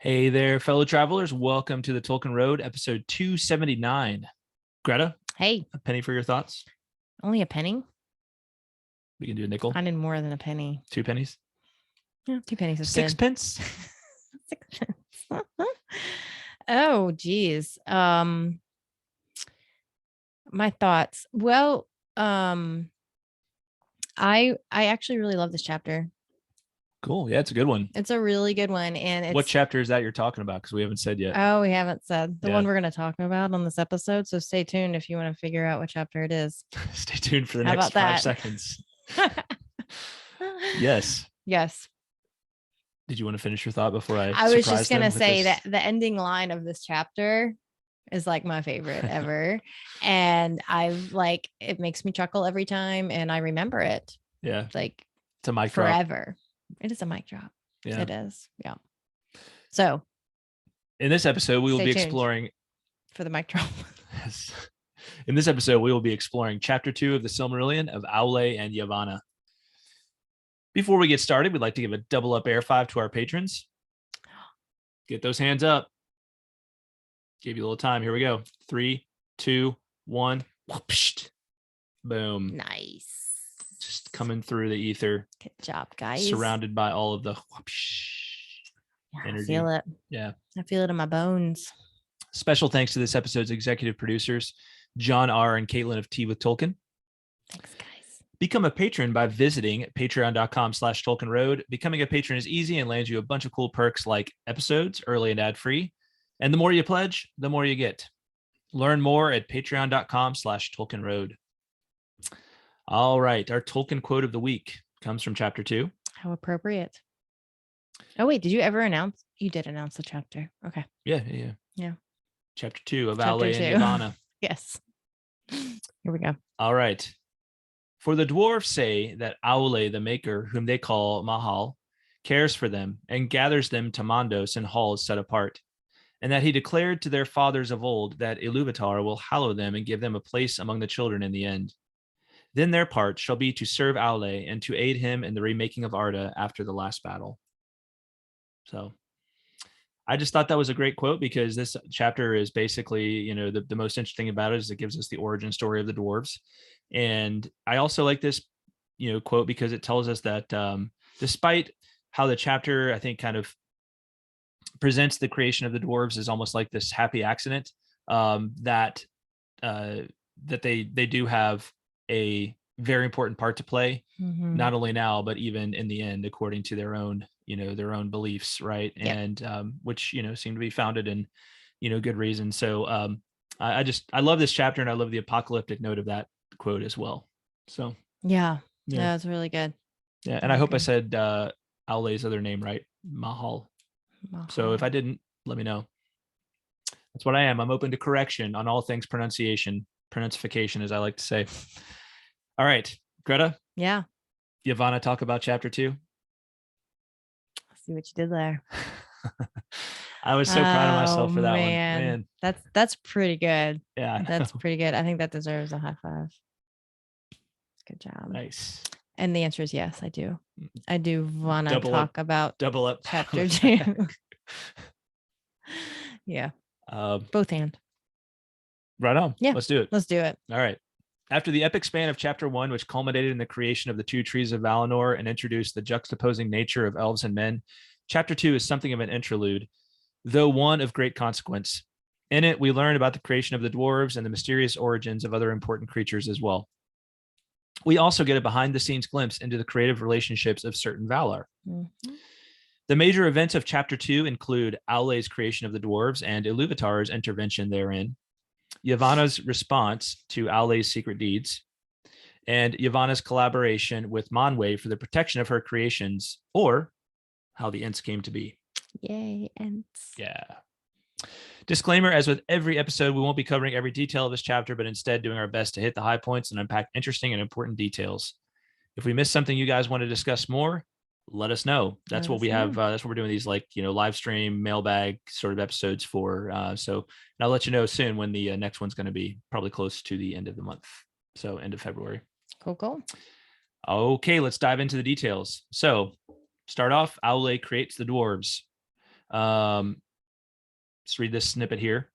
Hey there, fellow travelers. Welcome to the Tolkien Road, episode 279. Greta, Hey, a penny for your thoughts. only a penny? We can do a nickel. I need more than a penny. 2 pennies. Yeah, 2 pennies is Sixpence. good. Sixpence. Oh, geez. My thoughts. Well, I actually really love this chapter. Cool. Yeah, it's a good one. It's a really good one. And it's What chapter is that you're talking about? Because we haven't said yet. Oh, we haven't said the Yeah. one we're going to talk about on this episode. So stay tuned if you want to figure out what chapter it is. Stay tuned for the How next about 5 that? seconds. Yes. Yes. Did you want to finish your thought before I was just going to say this? that the ending line of this chapter is like my favorite ever. And it makes me chuckle every time. And I remember it. Yeah. Like it's a mic drop. forever. It is a mic drop. Yeah. It is. Yeah. So in this episode, we will stay be tuned exploring for the mic drop. Yes. In this episode, we will be exploring chapter 2 of the Silmarillion of Aulë and Yavanna. Before we get started, we'd like to give a double up air 5 to our patrons. Get those hands up. Gave you a little time. Here we go. 3, 2, 1. Whoopshed. Boom. Nice. Just coming through the ether. Good job, guys. Surrounded by all of the whoopsh energy. I feel it. Yeah. I feel it in my bones. Special thanks to this episode's executive producers, John R. and Kaitlyn of Tea with Tolkien. Thanks, guys. Become a patron by visiting patreon.com/TolkienRoad. Becoming a patron is easy and lands you a bunch of cool perks like episodes, early and ad-free. And the more you pledge, the more you get. Learn more at patreon.com/TolkienRoad. All right. Our Tolkien quote of the week comes from chapter 2. How appropriate. Oh, wait. Did you ever announce? You did announce the chapter. Okay. Yeah. Chapter 2 of Aulë and Yavanna. Yes. Here we go. All right. For the dwarves say that Aulë the Maker, whom they call Mahal, cares for them and gathers them to Mandos and halls set apart, and that he declared to their fathers of old that Ilúvatar will hallow them and give them a place among the children in the end. Then their part shall be to serve Aulë and to aid him in the remaking of Arda after the last battle. So I just thought that was a great quote because this chapter is basically, the most interesting about it is it gives us the origin story of the dwarves. And I also like this, quote because it tells us that despite how the chapter, I think, kind of presents the creation of the dwarves as almost like this happy accident, that they do have a very important part to play, not only now, but even in the end, according to their own beliefs. Right. Yep. And which, seem to be founded in, good reason. So I love this chapter and I love the apocalyptic note of that quote as well. So yeah, it's really good. Yeah. And I hope I said Aulë's other name right, Mahal. So if I didn't, let me know. That's what I am. I'm open to correction on all things pronunciation, as I like to say. All right, Greta. Yeah. Yavanna, talk about chapter 2. See what you did there. I was so proud of myself for that one. Man, that's pretty good. Yeah, that's pretty good. I think that deserves a high 5. Good job. Nice. And the answer is yes, I do. I do want to talk about double up chapter 2. Yeah. Both hand. Right on. Yeah. Let's do it. Let's do it. All right. After the epic span of chapter 1, which culminated in the creation of the Two Trees of Valinor and introduced the juxtaposing nature of Elves and Men, chapter 2 is something of an interlude, though one of great consequence. In it, we learn about the creation of the dwarves and the mysterious origins of other important creatures as well. We also get a behind-the-scenes glimpse into the creative relationships of certain Valar. Mm-hmm. The major events of chapter 2 include Aulë's creation of the dwarves and Ilúvatar's intervention therein, Yavanna's response to Aulë's secret deeds, and Yavanna's collaboration with Manwë for the protection of her creations, or how the Ents came to be. Yay, Ents. Yeah. Disclaimer, as with every episode, we won't be covering every detail of this chapter, but instead doing our best to hit the high points and unpack interesting and important details. If we missed something you guys want to discuss more, let us know. That's what we have. That's what we're doing these live stream mailbag sort of episodes for. So I'll let you know soon when the next one's going to be, probably close to the end of the month. So end of February. Cool. Okay, let's dive into the details. So start off, Aulë creates the dwarves. Let's read this snippet here.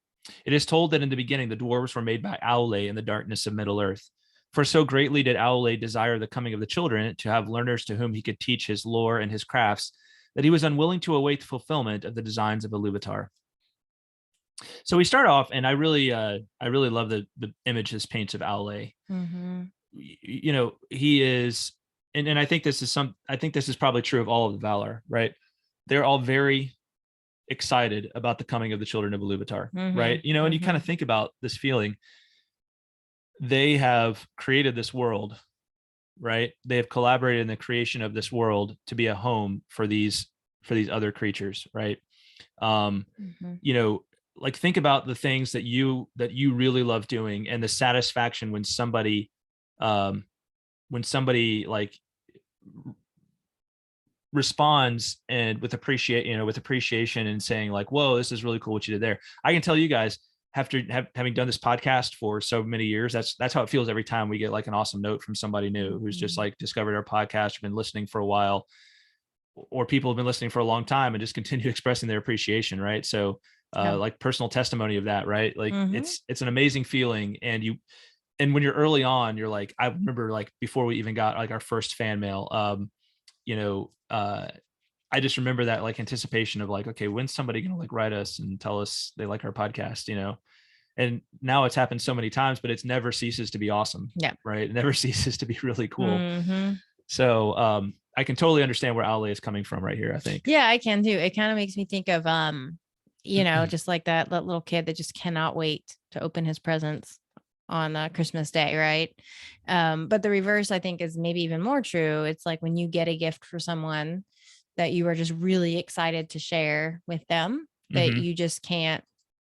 It is told that in the beginning, the dwarves were made by Aulë in the darkness of Middle Earth. For so greatly did Aulë desire the coming of the children to have learners to whom he could teach his lore and his crafts, that he was unwilling to await the fulfillment of the designs of Ilúvatar. So we start off, and I really love the image this paints of Aulë. You know, he is, and I think this is probably true of all of the Valar, right? They're all very excited about the coming of the children of Ilúvatar, right? You know, and you kind of think about this feeling. They have created this world, right? They have collaborated in the creation of this world to be a home for these other creatures, right? You know, like think about the things that you really love doing, and the satisfaction when somebody like responds and with appreciation and saying like, whoa, this is really cool what you did there. I can tell you guys, having done this podcast for so many years, that's how it feels every time we get like an awesome note from somebody new who's just like discovered our podcast, been listening for a while, or people have been listening for a long time and just continue expressing their appreciation, right? So like personal testimony of that, right? Like it's an amazing feeling. And when you're early on, you're like, I remember like before we even got like our first fan mail, you know, I just remember that like anticipation of like, okay, when's somebody gonna like write us and tell us they like our podcast, you know? And now it's happened so many times, but it never ceases to be awesome. Yeah. Right. It never ceases to be really cool. So I can totally understand where Aulë is coming from right here, I think. Yeah, I can too. It kind of makes me think of you know, just like that little kid that just cannot wait to open his presents on Christmas Day, right? But the reverse, I think, is maybe even more true. It's like when you get a gift for someone that you are just really excited to share with them, that you just can't,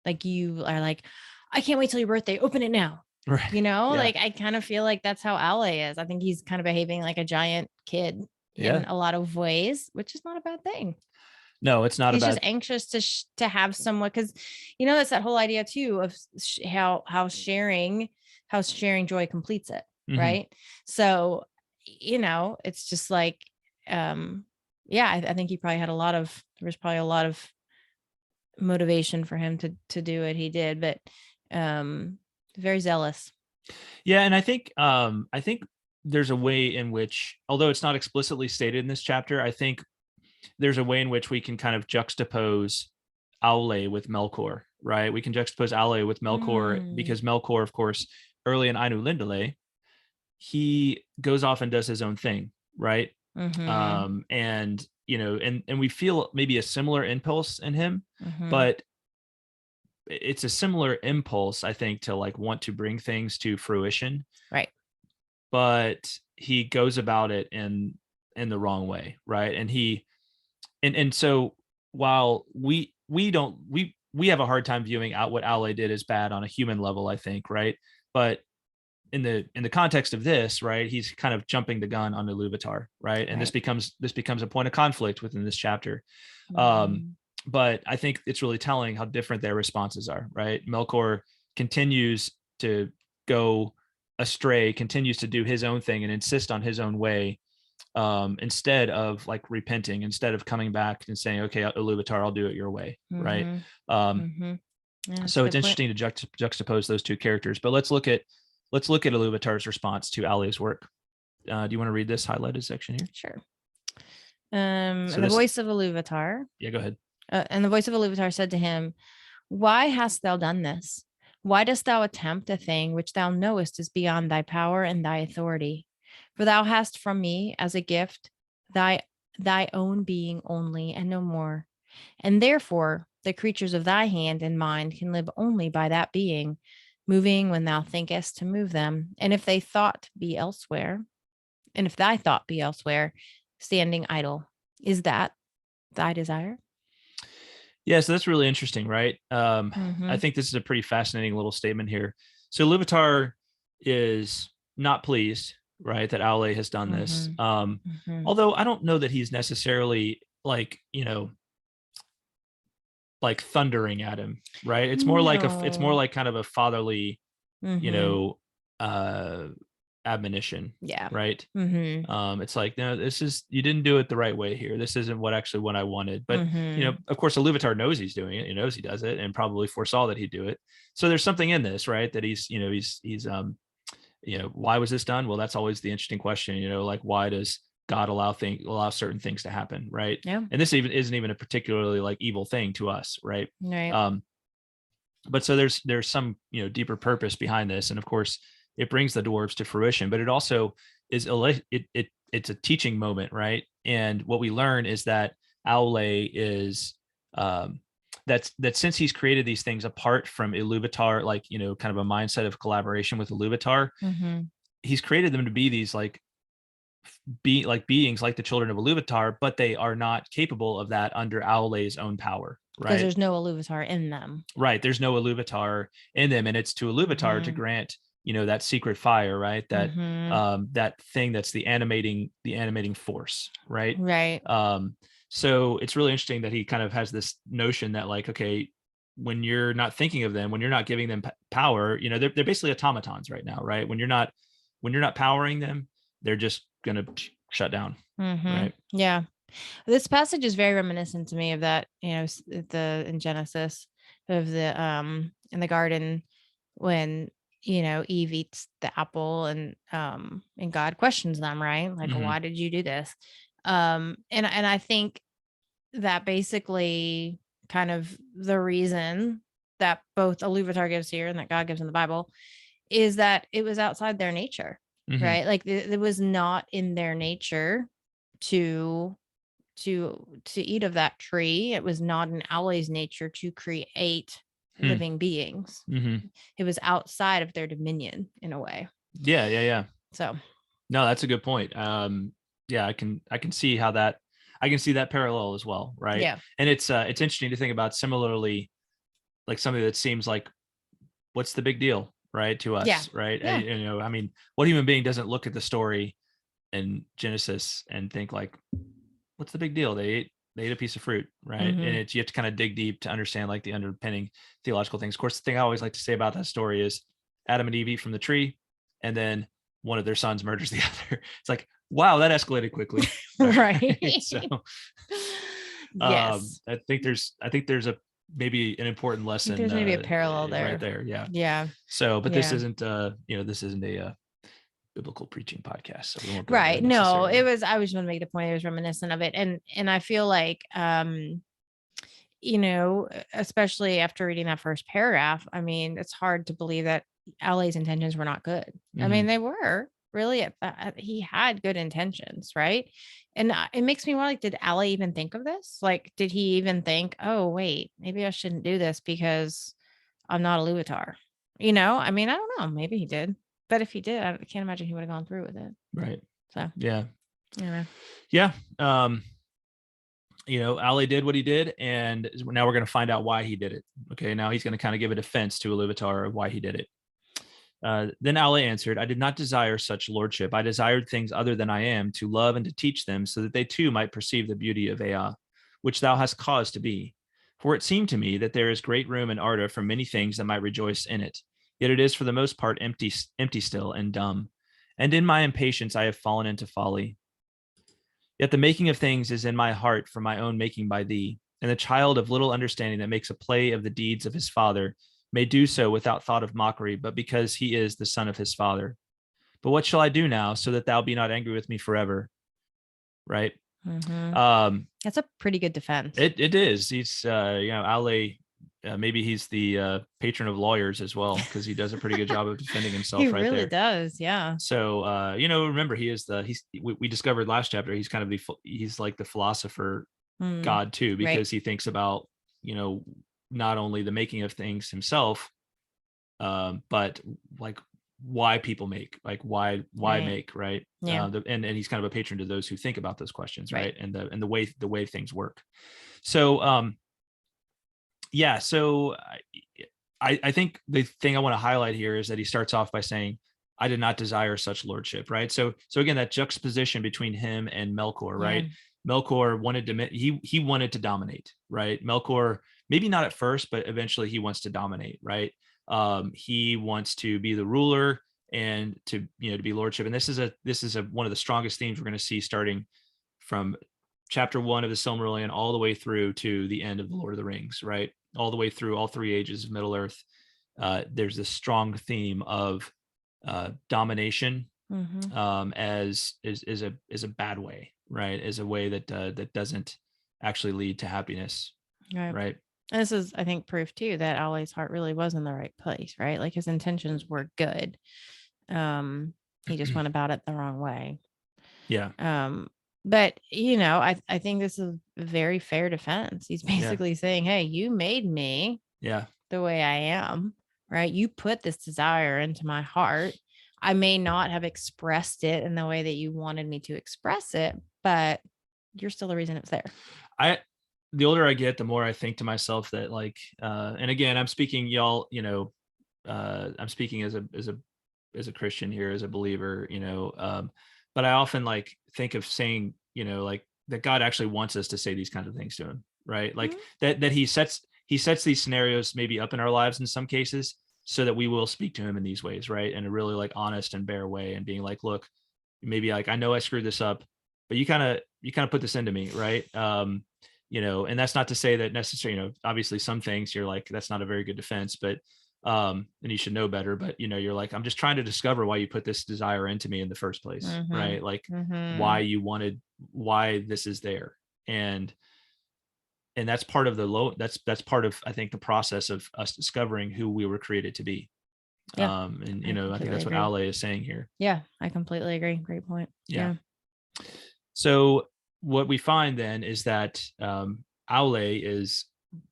like, you are like, I can't wait till your birthday, open it now. Right. You know, like I kind of feel like that's how Aulë is. I think he's kind of behaving like a giant kid in a lot of ways, which is not a bad thing. No, it's not. He's just anxious to have someone, because you know that's that whole idea too of how sharing joy completes it, right? So you know, it's just like I think he probably had there was probably a lot of motivation for him to do what he did, but very zealous. Yeah, and I think there's a way in which, although it's not explicitly stated in this chapter, I think there's a way in which we can kind of juxtapose Aulë with Melkor, right? We can juxtapose Aulë with Melkor because Melkor, of course, early in Ainu Lindale, he goes off and does his own thing, right? And you know, and we feel maybe a similar impulse in him, but it's a similar impulse, I think, to like want to bring things to fruition, right? But he goes about it in the wrong way, right? And so while we have a hard time viewing out what Aulë did as bad on a human level, I think, right? But in the context of this, right, he's kind of jumping the gun on Ilúvatar, right? And this becomes a point of conflict within this chapter. But I think it's really telling how different their responses are, right? Melkor continues to go astray, continues to do his own thing and insist on his own way, instead of like repenting, instead of coming back and saying, okay, Ilúvatar, I'll do it your way, right? So it's interesting to juxtapose those two characters. But let's look at Ilúvatar's response to Aulë's work. Do you want to read this highlighted section here? Sure. So the voice of Ilúvatar. Yeah, go ahead. And the voice of Ilúvatar said to him, why hast thou done this? Why dost thou attempt a thing which thou knowest is beyond thy power and thy authority? For thou hast from me as a gift thy own being only, and no more. And therefore the creatures of thy hand and mind can live only by that being, moving when thou thinkest to move them. And if thy thought be elsewhere, standing idle, is that thy desire? Yeah, so that's really interesting, right? I think this is a pretty fascinating little statement here. So Ilúvatar is not pleased, right, that Aulë has done this. Although I don't know that he's necessarily like, you know, like thundering at him, right? It's more like it's more like kind of a fatherly, you know, admonition. Yeah. Right. Mm-hmm. It's like, no, you didn't do it the right way here. This isn't what I wanted. But Mm-hmm. of course, Ilúvatar knows he's doing it. He knows he does it, and probably foresaw that he'd do it. So there's something in this, right? That he's why was this done? Well, that's always the interesting question. Like, why does God allow certain things to happen, right? Yeah. And this isn't even a particularly like evil thing to us, right? Right. But so there's some deeper purpose behind this, and of course it brings the dwarves to fruition, but it also is it's a teaching moment, right? And what we learn is that Aulë is that since he's created these things apart from Ilúvatar, like kind of a mindset of collaboration with Ilúvatar, Mm-hmm. he's created them to be these beings like the children of Ilúvatar, but they are not capable of that under Aulë's own power, Because right? there's no Ilúvatar in them. Right. There's no Ilúvatar in them, and it's to Ilúvatar to Mhm. grant, that secret fire, right? That Mhm. that thing that's the animating force, right? Right. So it's really interesting that he kind of has this notion that, like, okay, when you're not thinking of them, when you're not giving them power, they're basically automatons right now, right? When you're not powering them, they're just gonna shut down, right? Yeah. This passage is very reminiscent to me of that, in Genesis, of the in the garden, when Eve eats the apple, and God questions them, right? Like, Mhm. why did you do this? And I think that basically kind of the reason that both Ilúvatar gives here and that God gives in the Bible is that it was outside their nature, Mhm. right? Like it was not in their nature to eat of that tree. It was not in Aulë's nature to create Hmm. living beings. Mhm. It was outside of their dominion in a way. Yeah. So No, that's a good point. Yeah, I can see how that I can see that parallel as well, right? yeah. And it's interesting to think about similarly, like something that seems like, what's the big deal, right, to Yeah. us, right? Yeah. I mean, what human being doesn't look at the story in Genesis and think like, what's the big deal? They ate a piece of fruit, right? And Mm-hmm. it's you have to kind of dig deep to understand like the underpinning theological things. Of course, the thing I always like to say about that story is Adam and Eve eat from the tree, and then one of their sons murders the other. It's like, wow, that escalated quickly. Right. So Yes. I think there's a maybe an important I think lesson there's maybe a parallel right there. there. Yeah. Yeah. So, but this Yeah. isn't this isn't a biblical preaching podcast, so we won't go there Right. No, necessarily. I was going to make the point, it was reminiscent of it. And I feel like especially after reading that first paragraph, I mean, it's hard to believe that Aulë's intentions were not good. I Mhm. mean, they were really, he had good intentions, right? And it makes me wonder, like, did Aulë even think of this? Like, did he even think, oh, wait, maybe I shouldn't do this because I'm not a Ilúvatar? I mean, I don't know. Maybe he did. But if he did, I can't imagine he would have gone through with it. Right. So, Yeah. anyway. Yeah. Aulë did what he did, and now we're going to find out why he did it. Okay, now he's going to kind of give a defense to Ilúvatar of why he did it. Then Aulë answered, I did not desire such lordship. I desired things other than I am, to love and to teach them, so that they too might perceive the beauty of Ea, which thou hast caused to be. For it seemed to me that there is great room in Arda for many things that might rejoice in it. Yet it is for the most part empty still and dumb. And in my impatience I have fallen into folly. Yet the making of things is in my heart for my own making by thee, and the child of little understanding that makes a play of the deeds of his father may do so without thought of mockery, but because he is the son of his father. But what shall I do now, so that thou be not angry with me forever? Right. That's a pretty good defense. It is. He's Aulë. Maybe he's the patron of lawyers as well, because he does a pretty good job of defending himself. He right really there. does. Yeah. So remember, we discovered last chapter he's kind of he's like the philosopher God too, because right. he thinks about not only the making of things himself, but like why people make, like why Right. make, right? Yeah. And he's kind of a patron to those who think about those questions, right? Right. And the way things work. So yeah, so I think the thing I want to highlight here is that he starts off by saying, I did not desire such lordship, right? So again, that juxtaposition between him and Melkor, right? Yeah. Melkor wanted to he wanted to dominate, right? Melkor, maybe not at first, but eventually he wants to dominate, right? He wants to be the ruler, and to be lordship. And this is one of the strongest themes we're going to see starting from chapter 1 of the Silmarillion all the way through to the end of the Lord of the Rings, right? All the way through all 3 ages of Middle Earth. There's this strong theme of domination as is a bad way, right? As a way that doesn't actually lead to happiness, right? And this is, I think, proof too that Aulë's heart really was in the right place, right? Like his intentions were good. He just went about it the wrong way. Yeah. But I think this is a very fair defense. He's basically saying, hey, you made me the way I am, right? You put this desire into my heart. I may not have expressed it in the way that you wanted me to express it, but you're still the reason it's there. The older I get, the more I think to myself that like, and again, I'm speaking, y'all, I'm speaking as a Christian here, as a believer, but I often like think of saying, like that God actually wants us to say these kinds of things to him, right? Like that he sets these scenarios maybe up in our lives in some cases so that we will speak to him in these ways, right? In a really like honest and bare way, and being like, look, maybe like, I know I screwed this up, but you kind of put this into me, right? And that's not to say that necessarily, obviously some things you're like, that's not a very good defense, but and you should know better, but you're like, I'm just trying to discover why you put this desire into me in the first place, right? Like why this is there. And that's part of that's part of, I think, the process of us discovering who we were created to be. I think that's what Aulë is saying here. Yeah, I completely agree. Great point. Yeah. So what we find then is that Aulë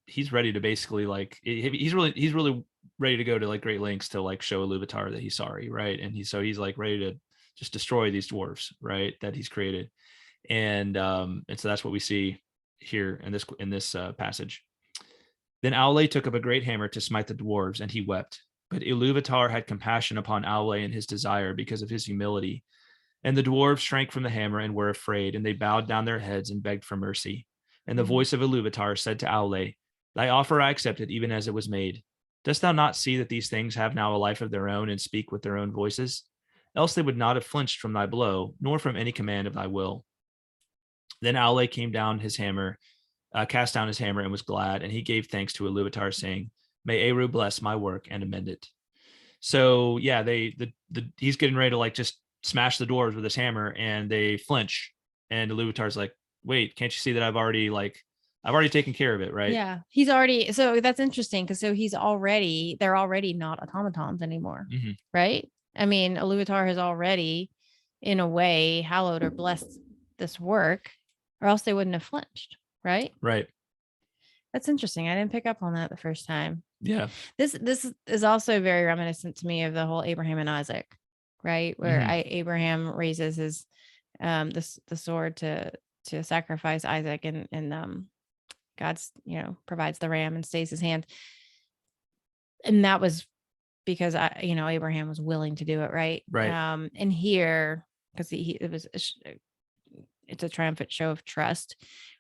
he's ready to basically like, he's really ready to go to like great lengths to like show Ilúvatar that he's sorry, right? And he's like ready to just destroy these dwarves, right, that he's created. And so that's what we see here in this passage. Then Aulë took up a great hammer to smite the dwarves, and he wept. But Ilúvatar had compassion upon Aulë and his desire because of his humility. And the dwarves shrank from the hammer and were afraid, and they bowed down their heads and begged for mercy. And the voice of Ilúvatar said to Aulë, Thy offer I accepted even as it was made. Dost thou not see that these things have now a life of their own and speak with their own voices? Else they would not have flinched from thy blow, nor from any command of thy will. Then Aulë cast down his hammer and was glad, and he gave thanks to Ilúvatar, saying, May Eru bless my work and amend it. So yeah, he's getting ready to like just smash the dwarves with his hammer, and they flinch. And Ilúvatar's like, wait, can't you see that I've already taken care of it, right? Yeah, he's already, so that's interesting because they're already not automatons anymore, right? I mean, Ilúvatar has already, in a way, hallowed or blessed this work, or else they wouldn't have flinched, right? Right. That's interesting. I didn't pick up on that the first time. Yeah. This is also very reminiscent to me of the whole Abraham and Isaac, right? Where Abraham raises his the sword to sacrifice Isaac, and God's provides the ram and stays his hand, and that was because Abraham was willing to do it, right? And here, because it's a triumphant show of trust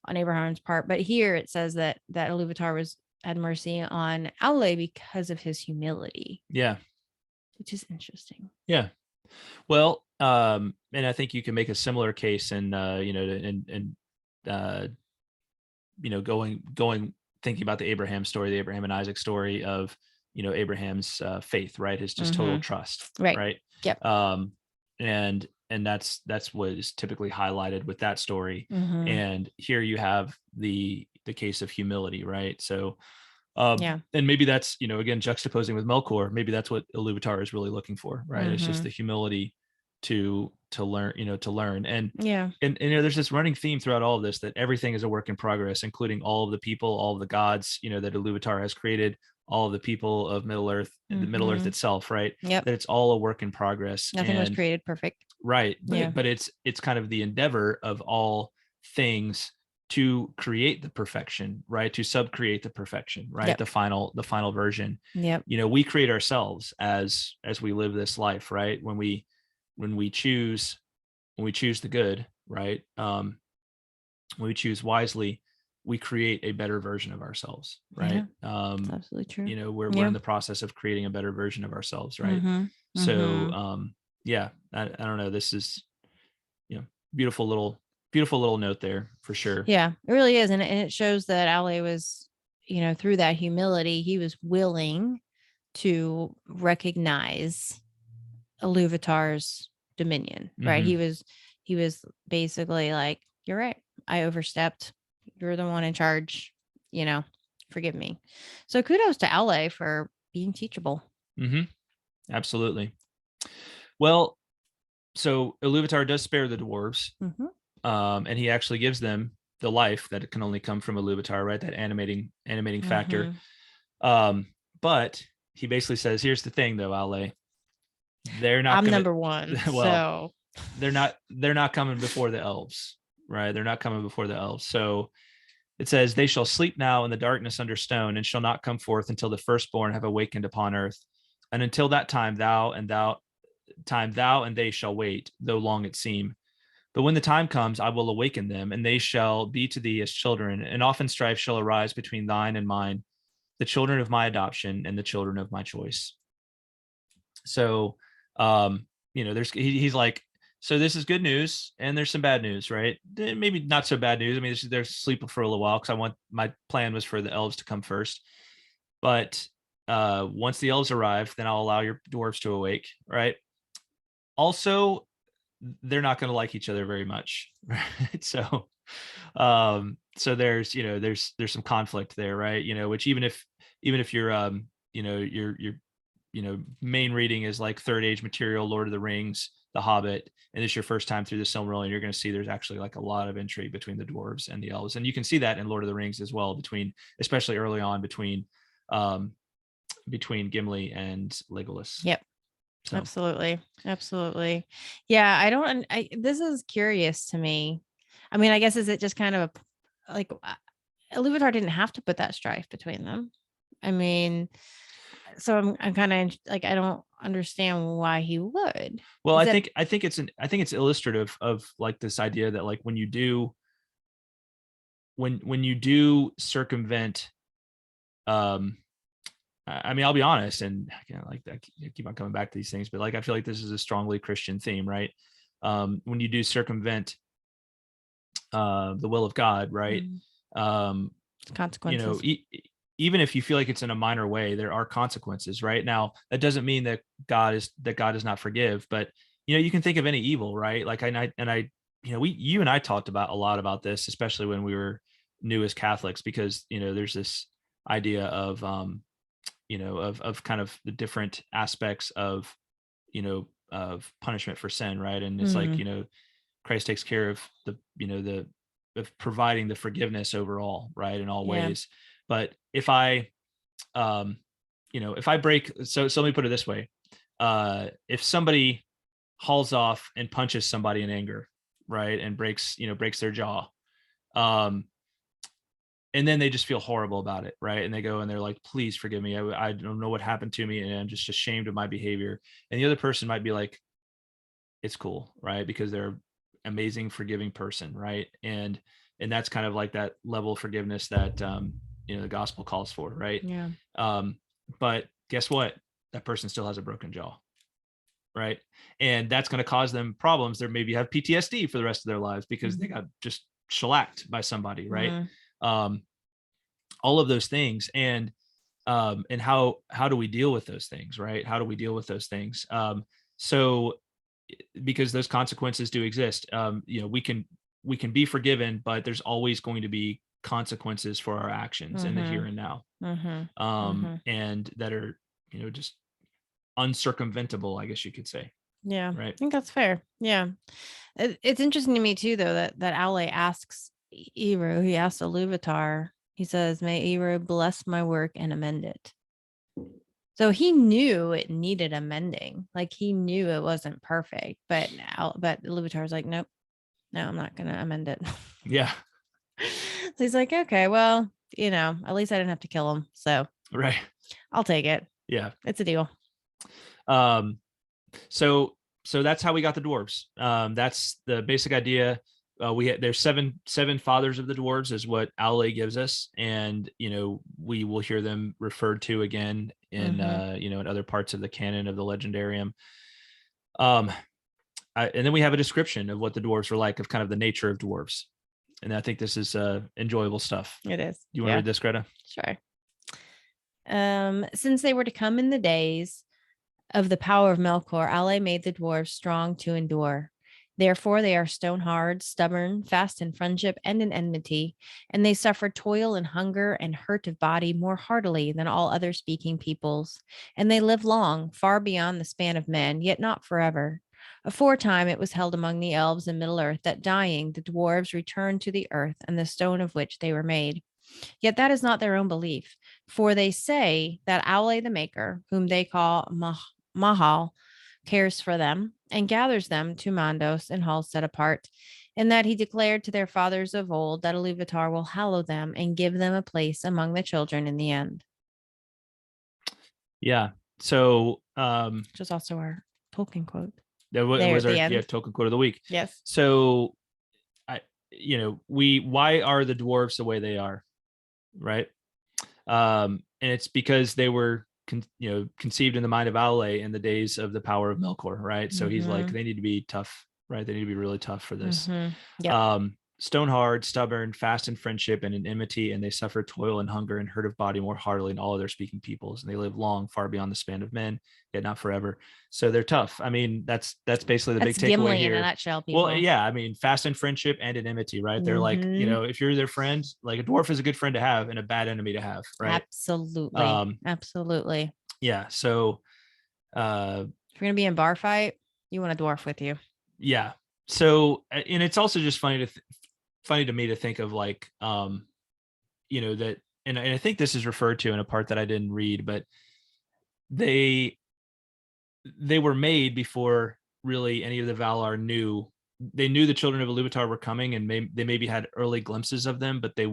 on Abraham's part, but here it says that Ilúvatar had mercy on Aulë because of his humility. Yeah, which is interesting. Yeah. Well, and I think you can make a similar case in going thinking about the Abraham story, the Abraham and Isaac story of Abraham's faith, right? His just total trust, right? Yep. And that's what is typically highlighted with that story. And here you have the case of humility, right? So and maybe that's again juxtaposing with Melkor, maybe that's what Ilúvatar is really looking for, right? It's just the humility to learn. And there's this running theme throughout all of this that everything is a work in progress, including all of the people, all of the gods that Ilúvatar has created, all of the people of Middle Earth and the Middle Earth itself, right? Yep. That it's all a work in progress. Nothing was created perfect, right? But it's kind of the endeavor of all things to create the perfection, right? To subcreate the perfection, right? The final version. We create ourselves as we live this life, right? When we choose the good, right? When we choose wisely, we create a better version of ourselves, right? That's absolutely true. We're in the process of creating a better version of ourselves, right? So yeah, I don't know. This is, beautiful little note there for sure. Yeah, it really is. And it shows that Aulë was, through that humility, he was willing to recognize Ilúvatar's dominion, right? He was basically like, you're right. I overstepped. You're the one in charge, forgive me. So kudos to Aulë for being teachable. Absolutely. Well, so Ilúvatar does spare the dwarves, and he actually gives them the life that can only come from Ilúvatar, right? That animating factor. But he basically says, here's the thing though, Aulë, they're not number one. Well, so they're not coming before the elves, right? They're not coming before the elves. So it says, they shall sleep now in the darkness under stone, and shall not come forth until the firstborn have awakened upon earth. And until that time, thou and they shall wait, though long it seem. But when the time comes, I will awaken them, and they shall be to thee as children, and often strife shall arise between thine and mine, the children of my adoption and the children of my choice. So, he's like, so this is good news, and there's some bad news, right? Maybe not so bad news. I mean, they're sleeping for a little while, because my plan was for the elves to come first. But once the elves arrive, then I'll allow your dwarves to awake, right? Also, they're not going to like each other very much, right? So there's some conflict there, right? Which even if you're your main reading is like third age material, Lord of the Rings, The Hobbit, and it's your first time through the Silmarillion, you're going to see there's actually like a lot of intrigue between the dwarves and the elves, and you can see that in Lord of the Rings as well, especially early on between Gimli and Legolas. Yep. So. Absolutely. Yeah, this is curious to me. I mean, I guess, is it just kind of like Ilúvatar didn't have to put that strife between them? I mean, so I'm kind of like, I don't understand why he would. Well, I think it's illustrative of like this idea that like when you do circumvent, I mean, I'll be honest, and like I keep on coming back to these things, but like I feel like this is a strongly Christian theme, right? When you do circumvent the will of God, right? Consequences. Even if you feel like it's in a minor way, there are consequences, right? Now, that doesn't mean that God does not forgive, but you can think of any evil, right? Like you and I talked about a lot about this, especially when we were new as Catholics, because there's this idea of of kind of the different aspects of of punishment for sin, right? And it's like Christ takes care of of providing the forgiveness overall, right, in all ways. But if I if I break, so let me put it this way, if somebody hauls off and punches somebody in anger, right, and breaks their jaw, and then they just feel horrible about it, right? And they go and they're like, please forgive me. I don't know what happened to me, and I'm just ashamed of my behavior. And the other person might be like, it's cool, right? Because they're an amazing, forgiving person, right? And that's kind of like that level of forgiveness that the gospel calls for, right? Yeah. But guess what? That person still has a broken jaw, right? And that's going to cause them problems. They maybe have PTSD for the rest of their lives because they got just shellacked by somebody, right? All of those things, and how do we deal with those things, right? How do we deal with those things? So because those consequences do exist, we can be forgiven, but there's always going to be consequences for our actions in the here and now, and that are just uncircumventable, I guess you could say. Yeah, right. I think that's fair. Yeah, it's interesting to me too, though, that Aulë asks Eru. He asked Ilúvatar. He says, "May Eru bless my work and amend it." So he knew it needed amending. Like he knew it wasn't perfect, but Ilúvatar's like, nope, no, I'm not gonna amend it. Yeah. So he's like, okay, well, at least I didn't have to kill him, so right, I'll take it. Yeah, it's a deal. So that's how we got the dwarves. That's the basic idea. There's seven fathers of the dwarves is what Aulë gives us, and we will hear them referred to again in in other parts of the canon of the Legendarium. And then we have a description of what the dwarves were like, of kind of the nature of dwarves. And I think this is enjoyable stuff. It is. You want to read this, Greta? Sure. Since they were to come in the days of the power of Melkor, Aulë made the dwarves strong to endure. Therefore, they are stone hard, stubborn, fast in friendship and in enmity, and they suffer toil and hunger and hurt of body more heartily than all other speaking peoples. And they live long, far beyond the span of men, yet not forever. Aforetime it was held among the elves in Middle Earth that dying, the dwarves returned to the earth and the stone of which they were made. Yet that is not their own belief, for they say that Aulë the Maker, whom they call Mahal, cares for them and gathers them to Mandos and halls set apart, and that he declared to their fathers of old that Ilúvatar will hallow them and give them a place among the children in the end. Yeah. So, which is also our Tolkien quote. That was our Tolkien quote of the week. Yes. So, why are the dwarves the way they are, right? And it's because they were conceived in the mind of Aulë in the days of the power of Melkor, right? So he's like, they need to be tough, right? They need to be really tough for this. Stone hard, stubborn, fast in friendship and in enmity, and they suffer toil and hunger and hurt of body more heartily than all other speaking peoples. And they live long, far beyond the span of men, yet not forever. So they're tough. I mean, that's basically the big takeaway here. In a nutshell, people. Well, yeah, I mean, fast in friendship and in enmity, right? They're like, if you're their friend, like a dwarf is a good friend to have and a bad enemy to have, right? Absolutely. Absolutely. Yeah. So if you're gonna be in bar fight, you want a dwarf with you. Yeah. So, and it's also just funny to me to think of like, that, and I think this is referred to in a part that I didn't read, but they were made before really any of the Valar knew. They knew the children of Ilúvatar were coming, and they maybe had early glimpses of them, but they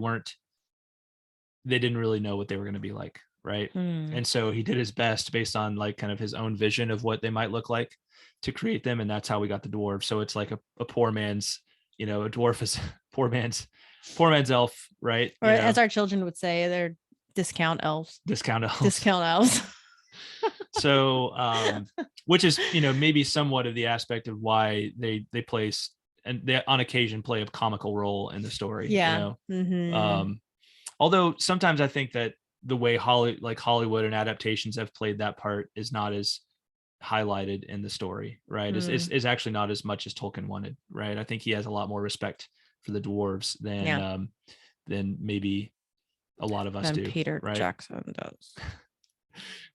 didn't really know what they were going to be like, right? And so he did his best based on like kind of his own vision of what they might look like to create them, and that's how we got the dwarves. So it's like a poor man's, a dwarf is poor man's elf, right? Or as our children would say, they're discount elves. Discount elves. So, which is, maybe somewhat of the aspect of why they place, and they on occasion play a comical role in the story. Yeah. Although sometimes I think that the way Hollywood and adaptations have played that part is not as highlighted in the story, right? Is actually not as much as Tolkien wanted, right? I think he has a lot more respect for the dwarves than maybe a lot of us do. Peter right? Jackson does.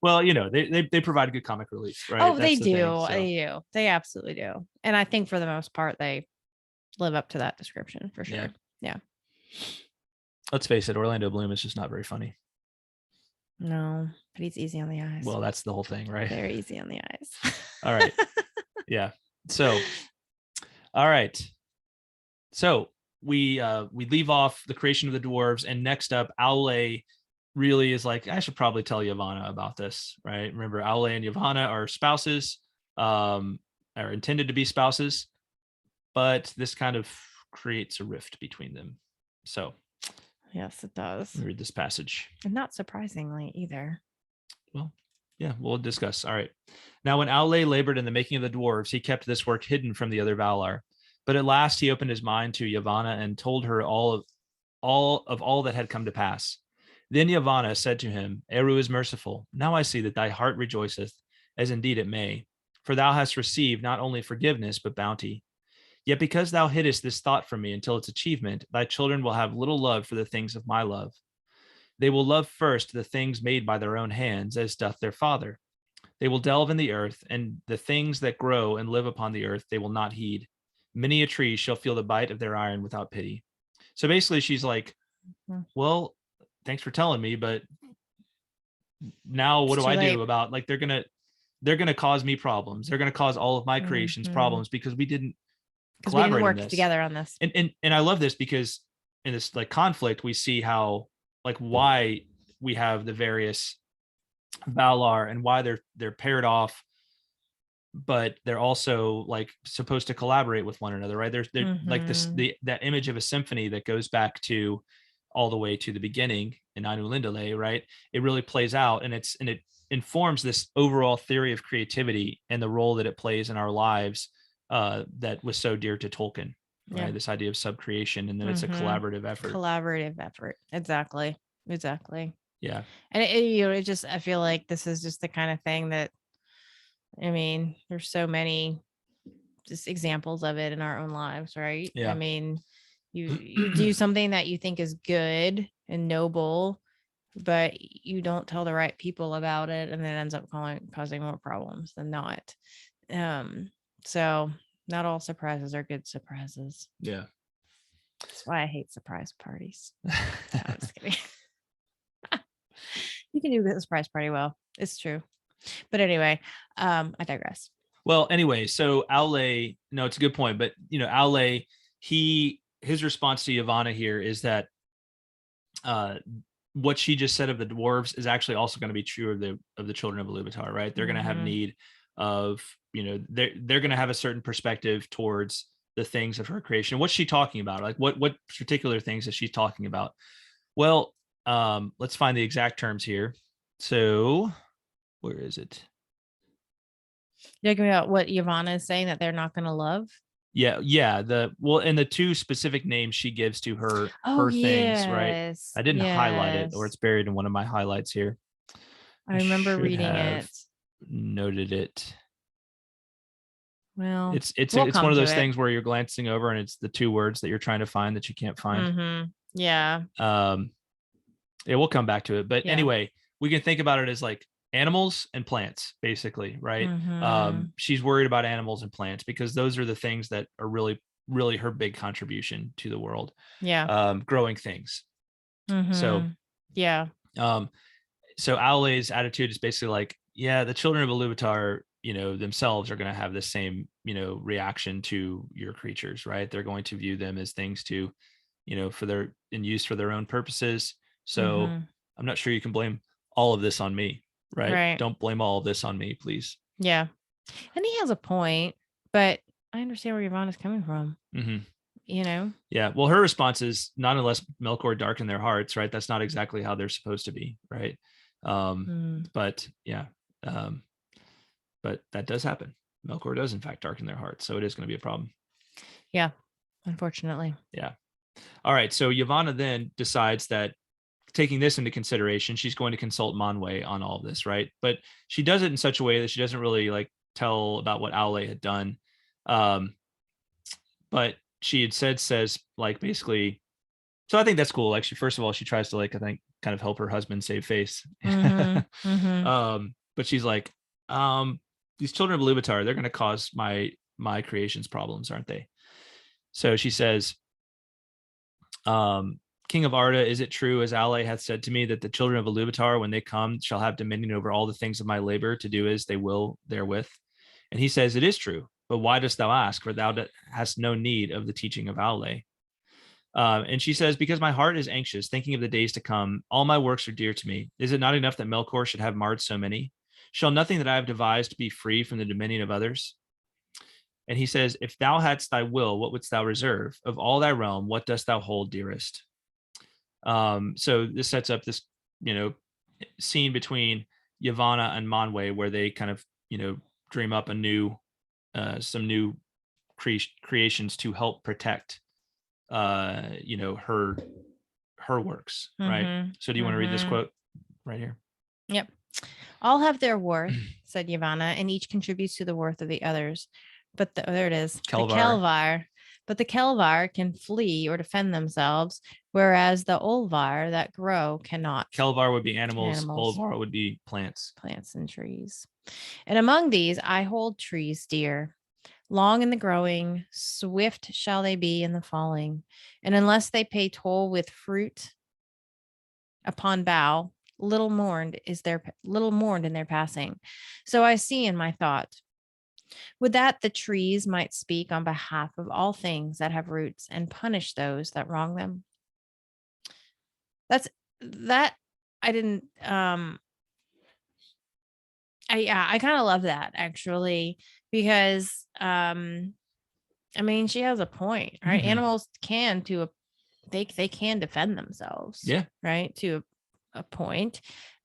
Well, they provide good comic relief, right? Oh, they do. They do. They absolutely do. And I think for the most part, they live up to that description for sure. Yeah. Let's face it, Orlando Bloom is just not very funny. No, but he's easy on the eyes. Well, that's the whole thing, right? Very easy on the eyes. All right. Yeah. So, all right. So we leave off the creation of the dwarves, and next up, Aulë really is like, I should probably tell Yavanna about this, right? Remember, Aulë and Yavanna are spouses, are intended to be spouses, but this kind of creates a rift between them. So, yes, it does. Read this passage. And not surprisingly either. Well, yeah, we'll discuss. All right. Now, when Aulë labored in the making of the dwarves, he kept this work hidden from the other Valar. But at last he opened his mind to Yavanna and told her all that had come to pass. Then Yavanna said to him, Eru is merciful. Now I see that thy heart rejoiceth, as indeed it may. For thou hast received not only forgiveness, but bounty. Yet because thou hiddest this thought from me until its achievement, thy children will have little love for the things of my love. They will love first the things made by their own hands, as doth their father. They will delve in the earth, and the things that grow and live upon the earth they will not heed. Many a tree shall feel the bite of their iron without pity. So basically she's like, well, thanks for telling me, but now what do I do about, like, they're gonna cause me problems. They're gonna cause all of my creations problems because we didn't work together on this. And I love this because in this like conflict, we see how, like, why we have the various Valar and why they're paired off, but they're also like supposed to collaborate with one another, right? They're like this, that image of a symphony that goes back to all the way to the beginning in Anu Lindale, right? It really plays out, and it informs this overall theory of creativity and the role that it plays in our lives, that was so dear to Tolkien, right? Yeah. This idea of subcreation, and then it's a collaborative effort. Collaborative effort. Exactly. Yeah. And it just, I feel like this is just the kind of thing that, I mean, there's so many just examples of it in our own lives, right? Yeah. I mean, you do something that you think is good and noble, but you don't tell the right people about it, and it ends up causing more problems than not. So not all surprises are good surprises. Yeah. That's why I hate surprise parties. I'm just kidding. You can do a surprise party well. It's true. But anyway, I digress. Well, anyway, so Aulë, no, it's a good point, but Aulë, his response to Yavanna here is that what she just said of the dwarves is actually also going to be true of the children of Ilúvatar, right? They're going to have need of, they're going to have a certain perspective towards the things of her creation. What's she talking about? Like what particular things is she talking about? Well, let's find the exact terms here. So where is it? You're talking about what Yavanna is saying that they're not going to love? Yeah. And the two specific names she gives to her things, right? I didn't highlight it, or it's buried in one of my highlights here. I remember reading it. Noted it. Well, it's one of those things where you're glancing over and it's the two words that you're trying to find that you can't find. Yeah. Yeah, we'll come back to it. But anyway, we can think about it as like animals and plants, basically, right? She's worried about animals and plants because those are the things that are really, really her big contribution to the world. Yeah. Growing things. So yeah. So Aulë's attitude is basically like, yeah, the children of Ilúvatar, themselves are going to have the same, reaction to your creatures, right? They're going to view them as things to, use for their own purposes. So I'm not sure you can blame all of this on me, right? Don't blame all of this on me, please. Yeah. And he has a point, but I understand where Yavanna's coming from. Yeah. Well, her response is not unless Melkor darkened their hearts, right? That's not exactly how they're supposed to be, right? But yeah. But that does happen. Melkor does in fact darken their hearts, so it is going to be a problem. Yeah, unfortunately. Yeah. All right. So Yavanna then decides that, taking this into consideration, she's going to consult Manwë on all of this, right? But she does it in such a way that she doesn't really like tell about what Aulë had done. But she had says like basically, so I think that's cool. Like first of all, she tries to like, I think kind of help her husband save face. But she's like, these children of Ilúvatar, they're going to cause my creation's problems, aren't they? So she says, King of Arda, is it true, as Aulë hath said to me, that the children of Ilúvatar, when they come, shall have dominion over all the things of my labor, to do as they will therewith? And he says, it is true, but why dost thou ask? For thou hast no need of the teaching of Aulë. And she says, because my heart is anxious, thinking of the days to come. All my works are dear to me. Is it not enough that Melkor should have marred so many? Shall nothing that I have devised be free from the dominion of others? And he says, if thou hadst thy will, what wouldst thou reserve? Of all thy realm, what dost thou hold dearest? So this sets up this, scene between Yavanna and Manwë, where they kind of, dream up some new creations to help protect, her works, right? So do you want to read this quote right here? Yep. All have their worth, said Yavanna, and each contributes to the worth of the others. But there it is, the Kelvar. But the Kelvar can flee or defend themselves, whereas the Olvar that grow cannot. Kelvar would be animals. Olvar would be plants. Plants and trees. And among these, I hold trees dear. Long in the growing, swift shall they be in the falling. And unless they pay toll with fruit upon bough, little mourned in their passing. So I see in my thought, would that the trees might speak on behalf of all things that have roots and punish those that wrong them. I didn't, I kind of love that actually, because, I mean, she has a point, right? Animals can to they can defend themselves. Yeah. Right. To a point.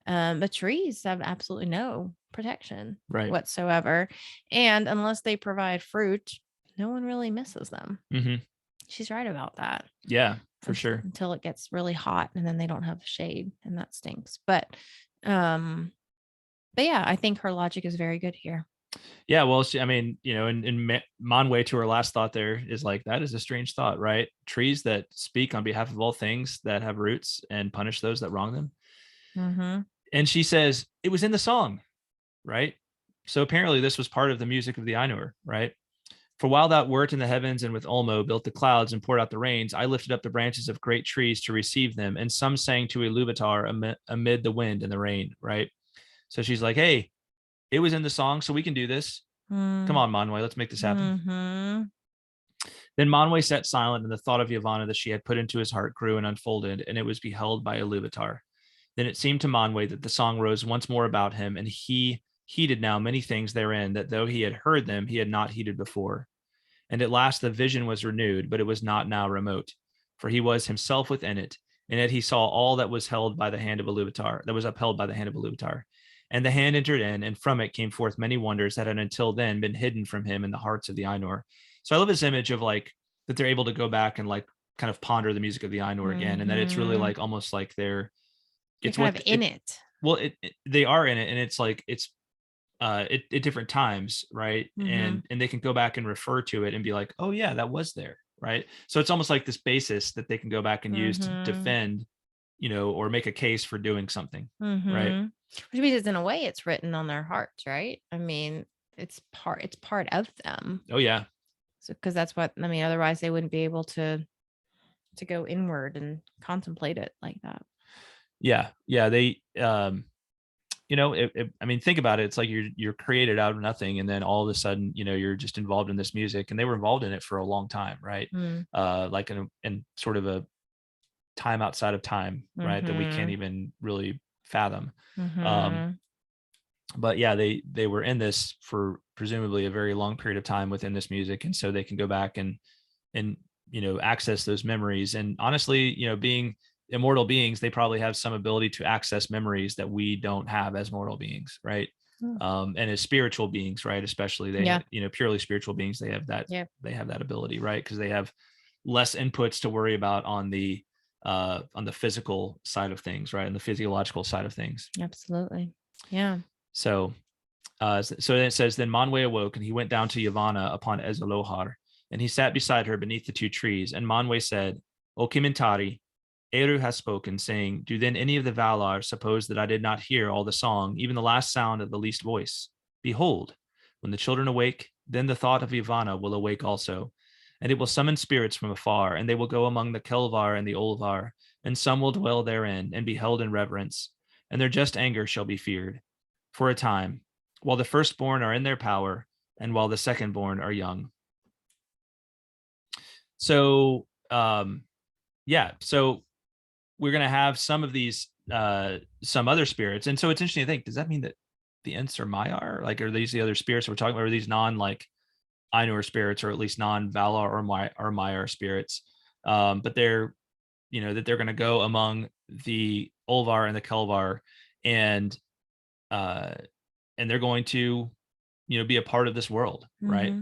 The trees have absolutely no protection Right. whatsoever. And unless they provide fruit, no one really misses them. Mm-hmm. She's right about that. Yeah, for sure. Until it gets really hot and then they don't have shade and that stinks. But yeah, I think her logic is very good here. Yeah, well, I mean, you know, in Manwë, to her last thought there is like, that is a strange thought, right? Trees that speak on behalf of all things that have roots and punish those that wrong them. Mm-hmm. And she says, it was in the song, right? So apparently this was part of the music of the Ainur, right? For while thou wert in the heavens and with Ulmo built the clouds and poured out the rains, I lifted up the branches of great trees to receive them. And some sang to Ilúvatar amid the wind and the rain, right? So she's like, hey, it was in the song, so we can do this. Come on, Manwë, let's make this happen. Mm-hmm. Then Manwë sat silent, and the thought of Yavanna that she had put into his heart grew and unfolded, and it was beheld by Ilúvatar. Then it seemed to Manwë that the song rose once more about him, and he heeded now many things therein that though he had heard them, he had not heeded before. And at last the vision was renewed, but it was not now remote, for he was himself within it, and yet he saw all that was held by the hand of Ilúvatar, that was upheld by the hand of Ilúvatar. And the hand entered in, and from it came forth many wonders that had until then been hidden from him in the hearts of the Ainur. So I love this image of like that they're able to go back and like kind of ponder the music of the Ainur again, and that it's really like almost like it's kind of in it. Well, they are in it, and it's like it's at different times, right? And they can go back and refer to it and be like, oh yeah, that was there, right? So it's almost like this basis that they can go back and use to defend, you know, or make a case for doing something, right? Which means in a way it's written on their hearts, right? I mean, it's part of them. Oh yeah. So because that's what I mean, otherwise they wouldn't be able to go inward and contemplate it like that. Yeah. They you know, I mean, think about it. It's like you're created out of nothing, and then all of a sudden, you know, you're just involved in this music, and they were involved in it for a long time, right? Like in sort of a time outside of time, right? That we can't even really fathom. But yeah, they were in this for presumably a very long period of time within this music, and so they can go back and you know, access those memories. And honestly, you know, being immortal beings, they probably have some ability to access memories that we don't have as mortal beings, right? And as spiritual beings, right? Especially they, you know, purely spiritual beings, they have that they have that ability, right? Because they have less inputs to worry about on the physical side of things, right? On the physiological side of things. Absolutely. Yeah. So so then it says, then Manwë awoke, and he went down to Yavanna upon Ezalohar, and he sat beside her beneath the two trees. And Manwë said, O Kimintari, Eru has spoken, saying, do then any of the Valar suppose that I did not hear all the song, even the last sound of the least voice? Behold, when the children awake, then the thought of Yavanna will awake also, and it will summon spirits from afar, and they will go among the Kelvar and the Olvar, and some will dwell therein and be held in reverence, and their just anger shall be feared for a time, while the firstborn are in their power, and while the secondborn are young. So, yeah, so we're going to have some of these, some other spirits. And so it's interesting to think, does that mean that the Ents are Maiar? Like, are these the other spirits we're talking about? Are these non like Ainur spirits, or at least non Valar or Maiar spirits? But they're, you know, that they're going to go among the Olvar and the Kelvar, and they're going to, you know, be a part of this world, right?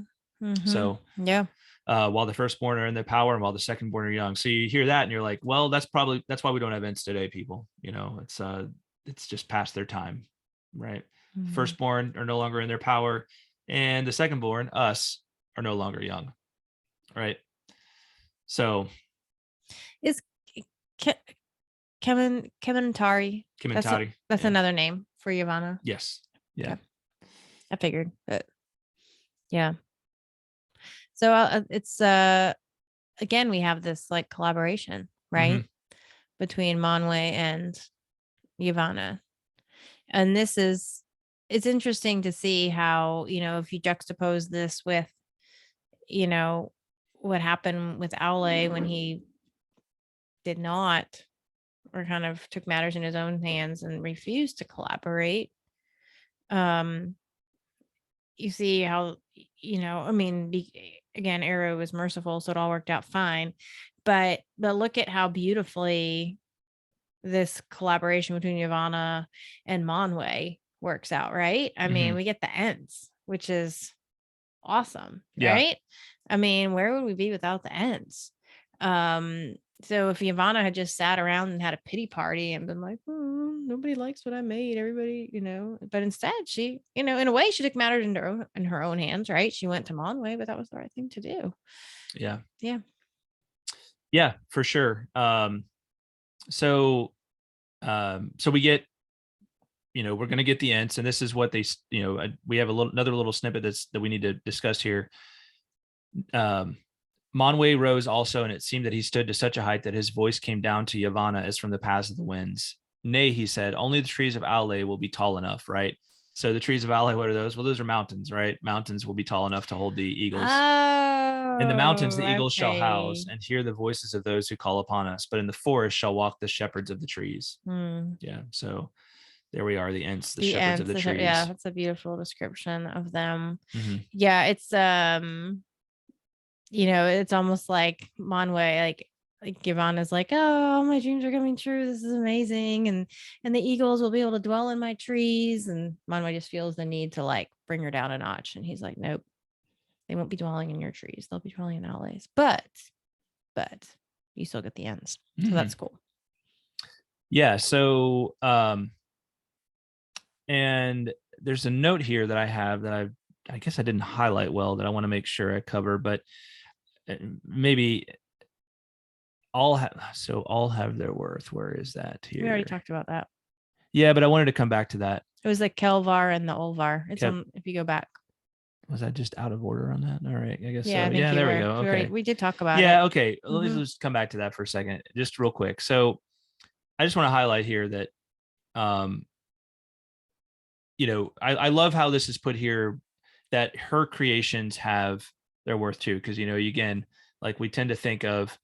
So yeah. While the firstborn are in their power and while the secondborn are young. So you hear that and you're like, well, that's why we don't have Ents today, people. You know, it's just past their time, right? Firstborn are no longer in their power, and the secondborn, us, are no longer young, right? So is Kimintari. That's another name for Yavanna. Yes. Yeah. Okay. I figured, but yeah. So it's again, we have this like collaboration, right? Between Manwë and Yavanna. And it's interesting to see how, you know, if you juxtapose this with, you know, what happened with Aulë when he did not, or kind of took matters in his own hands and refused to collaborate. You see how, you know, I mean, again, Eru was merciful, so it all worked out fine. but look at how beautifully this collaboration between Yavanna and Manwë works out, right? I mean, we get the Ents, which is awesome, Yeah. right? I mean, where would we be without the Ents? So if Yavanna had just sat around and had a pity party and been like, nobody likes what I made, everybody, but instead she, in a way, she took matters in her own hands, right? She went to Manwë, but that was the right thing to do. Yeah. Yeah, for sure. So we get, we're going to get the Ents, and this is what they, we have another little snippet that we need to discuss here. Manwë rose also, and it seemed that he stood to such a height that his voice came down to Yavanna as from the paths of the winds. Nay, he said, only the trees of Aulë will be tall enough, right? So the trees of Aulë, what are those? Well, those are mountains, right? Mountains will be tall enough to hold the eagles. In the mountains, the eagles shall house and hear the voices of those who call upon us. But in the forest shall walk the shepherds of the trees. Yeah. So there we are, the Ents, the shepherds of the trees. Yeah, that's a beautiful description of them. Yeah, it's it's almost like Manwë, like Yavanna's like, oh, my dreams are coming true. This is amazing. And the eagles will be able to dwell in my trees. And Manwë just feels the need to bring her down a notch. And he's like, nope, they won't be dwelling in your trees. They'll be dwelling in Aulë's. But you still get the Ents. So that's cool. Yeah. So, and there's a note here that I have that I guess I didn't highlight well that I want to make sure I cover, but maybe all have their worth. Where is that here? We already talked about that. Yeah, but I wanted to come back to that. It was the Kelvar and the Olvar. It's on, if you go back. Was that just out of order on that? All right, I guess yeah, so. Yeah, there we go. Okay, we did talk about it. Yeah, okay. Let's come back to that for a second, just real quick. So I just want to highlight here that, I love how this is put here, that her creations have their worth too, because again, like we tend to think of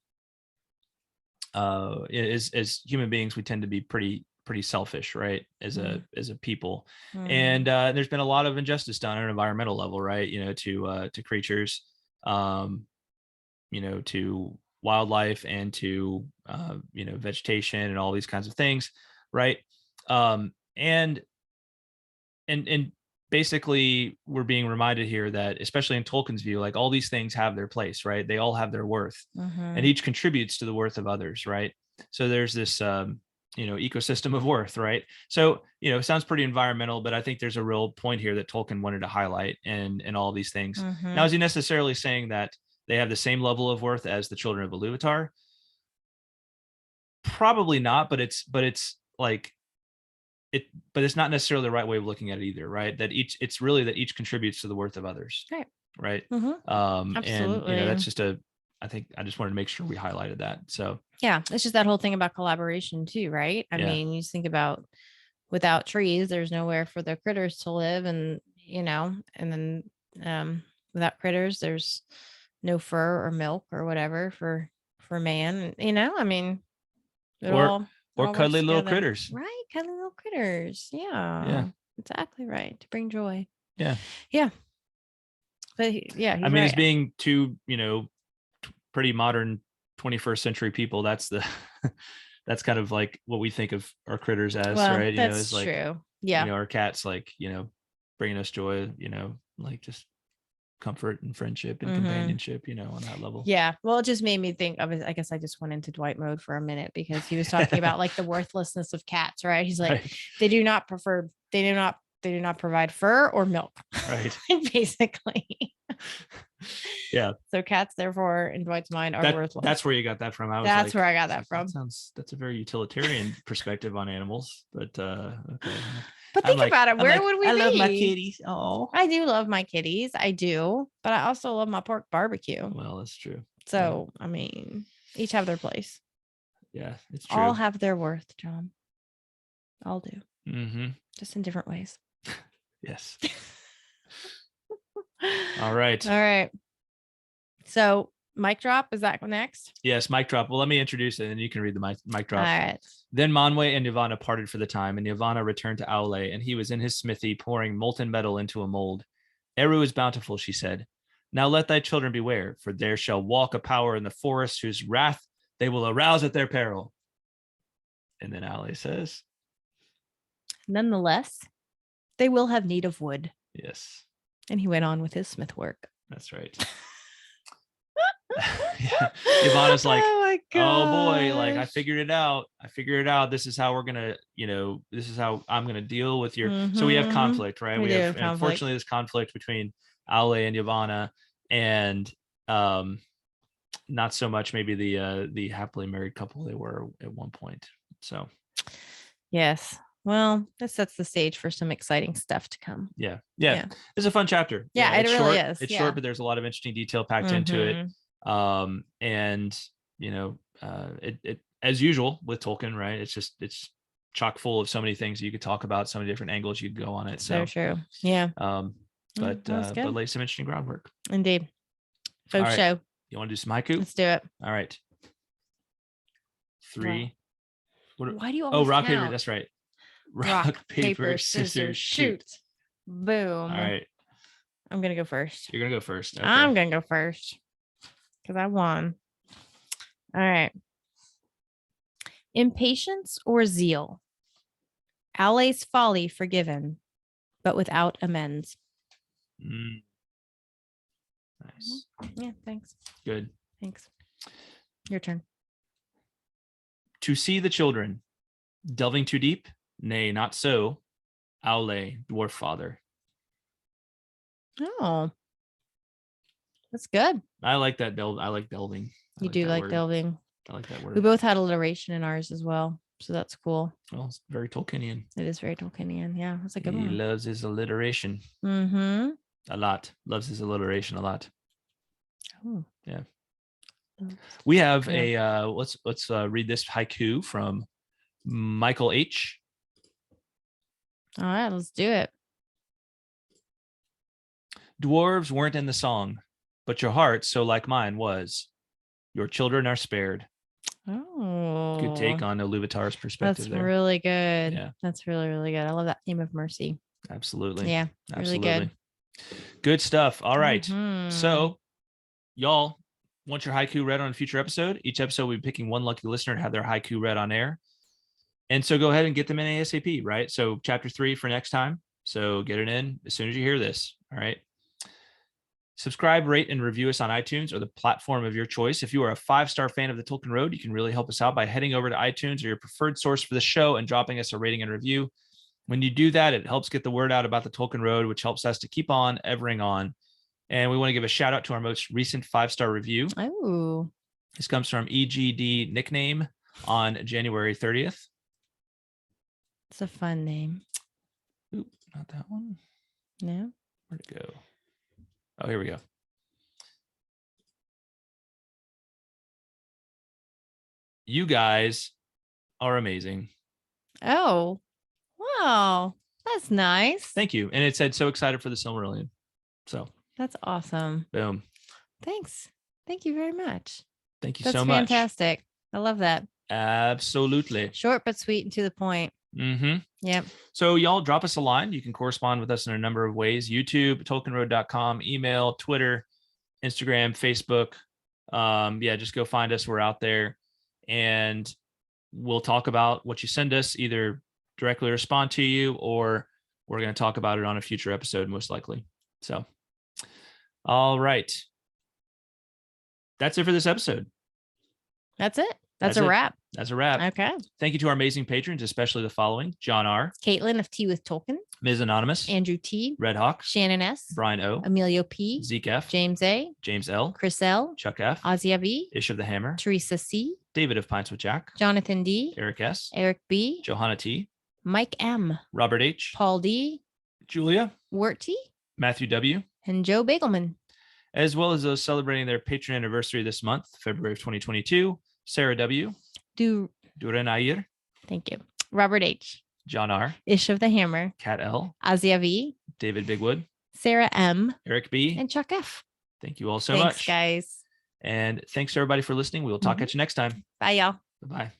as human beings, we tend to be pretty selfish, right, as a people. And there's been a lot of injustice done on an environmental level, right, to creatures, to wildlife, and to vegetation and all these kinds of things, right? And basically we're being reminded here that, especially in Tolkien's view, like all these things have their place, right? They all have their worth, and each contributes to the worth of others, right? So there's this ecosystem of worth, right? So it sounds pretty environmental, but I think there's a real point here that Tolkien wanted to highlight in all these things. Now, is he necessarily saying that they have the same level of worth as the children of Ilúvatar? Probably not, but it's like but it's not necessarily the right way of looking at it either, right? That it's really that each contributes to the worth of others, right? Absolutely. And that's just I think I just wanted to make sure we highlighted that. So yeah, it's just that whole thing about collaboration too, right? I mean, you just think about, without trees, there's nowhere for the critters to live, and and then without critters, there's no fur or milk or whatever for man. I mean, or cuddly little critters, right? Cuddly little critters. Yeah, exactly right, to bring joy. Yeah. But yeah, I mean, as being two pretty modern 21st century people, that's that's kind of like what we think of our critters as, right? That's like, true. Yeah. Our cats, like, bringing us joy, like just comfort and friendship and companionship, on that level. Yeah. Well, it just made me think of it. I guess I just went into Dwight mode for a minute, because he was talking about like the worthlessness of cats, right? He's like, they do not provide fur or milk. Right. Basically. Yeah. So cats, therefore, in Dwight's mind, are worthless. That's where you got that from. That's where I got that from. That's a very utilitarian perspective on animals, but okay. But think about it. Where would we be? I love my kitties. Oh, I do love my kitties. I do. But I also love my pork barbecue. Well, that's true. So, I mean, each have their place. Yeah, it's true. All have their worth, John. All do. Mm-hmm. Just in different ways. Yes. All right. So, mic drop, is that next? Yes, mic drop. Well, let me introduce it, and you can read the mic drop. All right. Then Manwë and Yavanna parted for the time, and Yavanna returned to Aulë, and he was in his smithy pouring molten metal into a mold. Eru is bountiful, she said. Now let thy children beware, for there shall walk a power in the forest whose wrath they will arouse at their peril. And then Aulë says, nonetheless, they will have need of wood. yes. And he went on with his smith work. That's right. Yeah. Yavanna's like, oh boy, like I figured it out. This is how we're gonna, this is how I'm gonna deal with your. So we have conflict, right? We have unfortunately this conflict between Aulë and Yavanna, and not so much maybe the happily married couple they were at one point. So yes. Well, this sets the stage for some exciting stuff to come. Yeah. It's a fun chapter. Yeah, it really short. is. It's short, but there's a lot of interesting detail packed into it. And it as usual with Tolkien, right? It's chock full of so many things you could talk about, so many different angles you could go on it. So true. Yeah. But lay some interesting groundwork. Indeed. Faux show. You want to do some haiku? Let's do it. All right. 3. Why do you always rock, count? paper? That's right. Rock, paper, scissors, shoot. Boom. All right. I'm gonna go first. You're gonna go first. Okay. I'm gonna go first because I won. All right. Impatience or zeal? Aulë's folly forgiven, but without amends. Nice. Yeah, thanks. Good. Thanks. Your turn. To see the children, delving too deep? Nay, not so. Aulë, dwarf father. Oh, that's good. I like that. I like delving. You do like delving. I like that word. We both had alliteration in ours as well, so that's cool. Well, it's very Tolkienian. It is very Tolkienian. Yeah, that's a good one. He loves his alliteration. Mm-hmm. A lot. Loves his alliteration a lot. Oh. Yeah. We have a let's read this haiku from Michael H. All right, let's do it. Dwarves weren't in the song, but your heart, so like mine, was. Your children are spared. Oh, good take on Ilúvatar's perspective. That's really good. Yeah, that's really, really good. I love that theme of mercy. Absolutely. Yeah, absolutely. Really good. Good stuff. All right. Mhm. So, y'all want your haiku read on a future episode? Each episode, we'll be picking one lucky listener to have their haiku read on air. And so go ahead and get them in ASAP, right? So chapter 3 for next time. So get it in as soon as you hear this. All right. Subscribe, rate, and review us on iTunes or the platform of your choice. If you are a 5-star fan of the Tolkien Road, you can really help us out by heading over to iTunes or your preferred source for the show and dropping us a rating and review. When you do that, it helps get the word out about the Tolkien Road, which helps us to keep on evering on. And we want to give a shout out to our most recent 5-star review. Oh, This comes from EGD Nickname on January 30th. it's a fun name. Oop, not that one. No. Where'd it go? Oh, here we go. You guys are amazing. Oh, wow. That's nice. Thank you. And it said, so excited for the Silmarillion. So that's awesome. Boom. Thanks. Thank you very much. Thank you That's so much. Fantastic. I love that. Absolutely. Short but sweet and to the point. Mm-hmm. Yep. So y'all drop us a line. You can correspond with us in a number of ways. YouTube, tolkienroad.com, email, Twitter, Instagram, Facebook. Just go find us. We're out there. And we'll talk about what you send us, either directly respond to you or we're going to talk about it on a future episode, most likely. So, all right. That's it for this episode. That's it. That's a wrap. That's a wrap. Okay. Thank you to our amazing patrons, especially the following: John R., Kaitlyn of Tea with Tolkien, Ms. Anonymous, Andrew T., Red Hawk, Shannon S., Brian O., Emilio P., Zeke F., James A., James L., Chris L., Chuck F., Ozzy V., Ish of the Hammer, Teresa C., David of Pints with Jack, Jonathan D., Eric S., Eric B., Johanna T., Mike M., Robert H., Paul D., Julia, Wirt T., Matthew W., and Joe Bagelman, as well as those celebrating their patron anniversary this month, February of 2022, Sarah W., Durenair, thank you, Robert H., John R., Ish of the Hammer, Kat L., Ozzy V., David Bigwood, Sarah M., Eric B., and Chuck F. Thank you all so Thanks, much. guys. And thanks to everybody for listening. We will talk at you next time. Bye, y'all. Bye-bye.